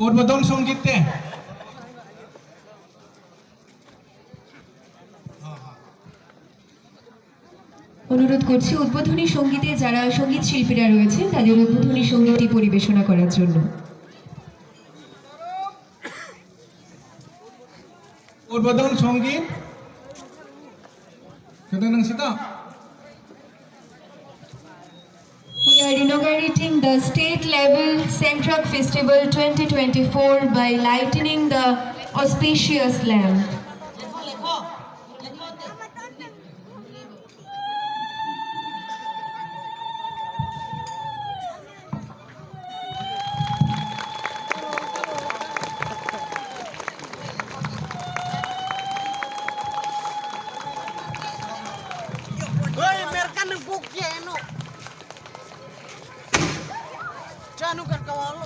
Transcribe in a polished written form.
উদ্বোধন সঙ্গীতে অনুরোধ করছি উদ্বোধনী সঙ্গীতে যারা সঙ্গীত শিল্পীরা রয়েছে তাদের উদ্বোধনী সঙ্গীতটি পরিবেশনা করার জন্য। উদ্বোধন সঙ্গীত We are inaugurating the state level Central Festival 2024 by lighting the auspicious lamp. Merkan buknya eno. Jangan kan kawalo.